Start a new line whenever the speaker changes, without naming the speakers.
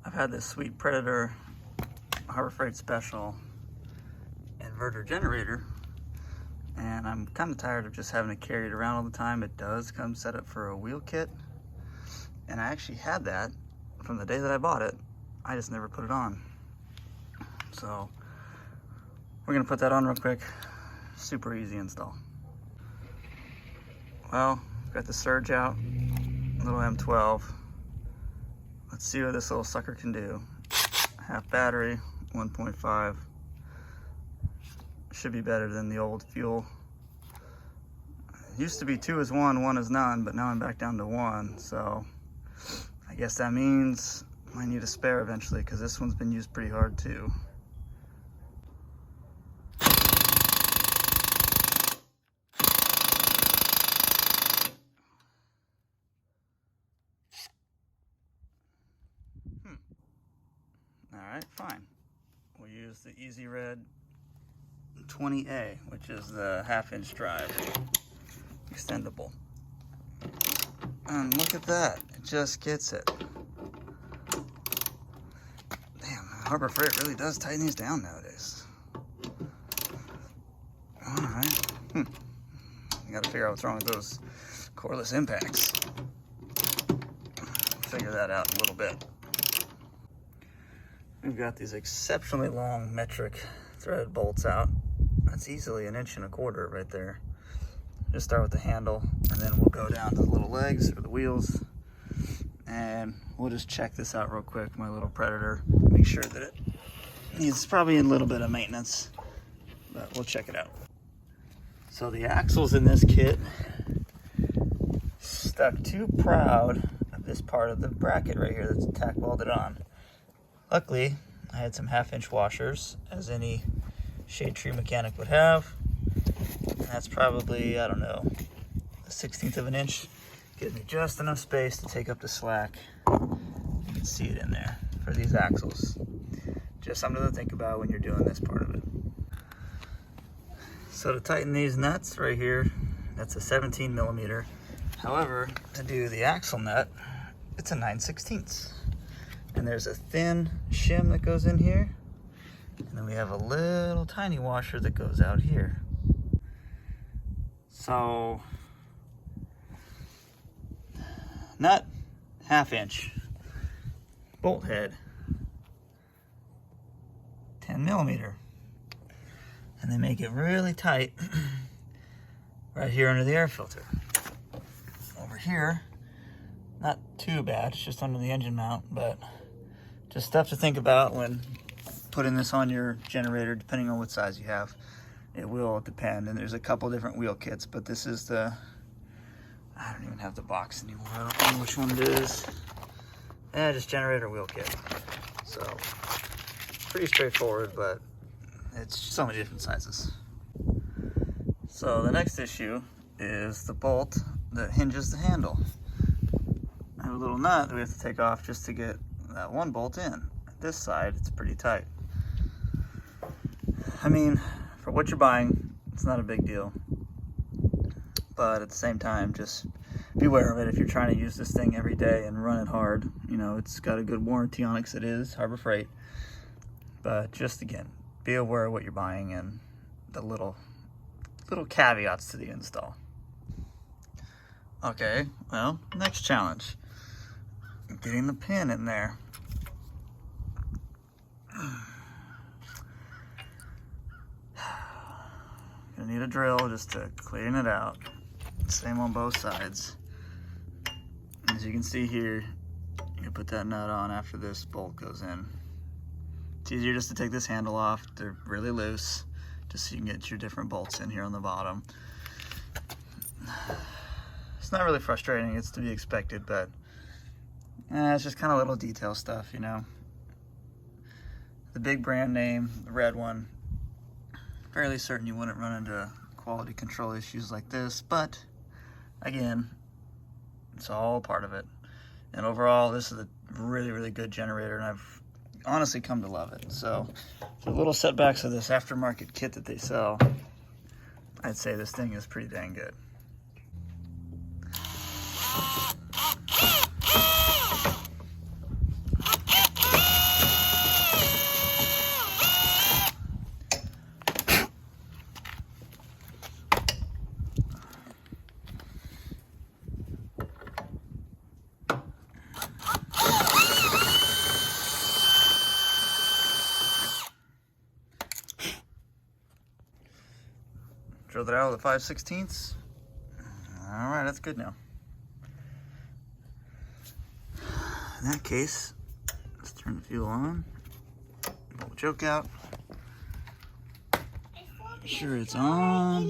I've had this sweet Predator Harbor Freight Special inverter generator, and I'm kind of tired of just having to carry it around all the time. It does come set up for a wheel kit, and I actually had that from the day that I bought it. I just never put it on. So we're gonna put that on real quick. Super easy install. Well, got the surge out, little M12. Let's see what this little sucker can do. Half battery, 1.5. Should be better than the old fuel. It used to be 2 is 1, 1 is none, but now I'm back down to 1. So I guess that means I might need a spare eventually, because this one's been used pretty hard too. Alright, fine. We'll use the Easy Red 20A, which is the 1/2-inch drive, extendable. And look at that, it just gets it. Damn, Harbor Freight really does tighten these down nowadays. Alright. You gotta figure out what's wrong with those coreless impacts. Figure that out in a little bit. We've got these exceptionally long metric threaded bolts out. That's easily 1.25 inches right there. Just start with the handle, and then we'll go down to the little legs or the wheels, and we'll just check this out real quick, my little Predator. Make sure that it needs probably a little bit of maintenance, but we'll check it out. So the axles in this kit stuck too proud of this part of the bracket right here that's tack welded on. Luckily, I had some 1/2-inch washers, as any shade tree mechanic would have. And that's probably, I don't know, 1/16 of an inch. Gives me just enough space to take up the slack. You can see it in there for these axles. Just something to think about when you're doing this part of it. So to tighten these nuts right here, that's a 17 millimeter. However, to do the axle nut, it's a 9/16. And there's a thin shim that goes in here. And then we have a little tiny washer that goes out here. So, nut, 1/2-inch. Bolt head, 10 millimeter. And they make it really tight right here under the air filter. Over here, not too bad, it's just under the engine mount, but just stuff to think about when putting this on your generator, depending on what size you have. It will depend, and there's a couple different wheel kits, but this is the, I don't even have the box anymore. I don't know which one it is. Just generator wheel kit. So, pretty straightforward, but it's so many different sizes. So the next issue is the bolt that hinges the handle. I have a little nut that we have to take off just to get that one bolt in. This side, it's pretty tight. I mean, for what you're buying, it's not a big deal. But at the same time, just beware of it if you're trying to use this thing every day and run it hard. You know, it's got a good warranty on it because it is Harbor Freight. But just again, be aware of what you're buying and the little caveats to the install. Okay, well, next challenge. Getting the pin in there. Gonna need a drill just to clean it out. Same on both sides. As you can see here, you can put that nut on after this bolt goes in. It's easier just to take this handle off. They're really loose, just so you can get your different bolts in here on the bottom. It's not really frustrating, it's to be expected, but it's just kind of little detail stuff, you know. The big brand name, the red one, fairly certain you wouldn't run into quality control issues like this, but again, it's all part of it. And overall, this is a really, really good generator, and I've honestly come to love it. So the little setbacks of this aftermarket kit that they sell, I'd say this thing is pretty dang good. Drilled it out with a 5/16. All right, that's good now. In that case, let's turn the fuel on. Pull the choke out. Make sure it's on.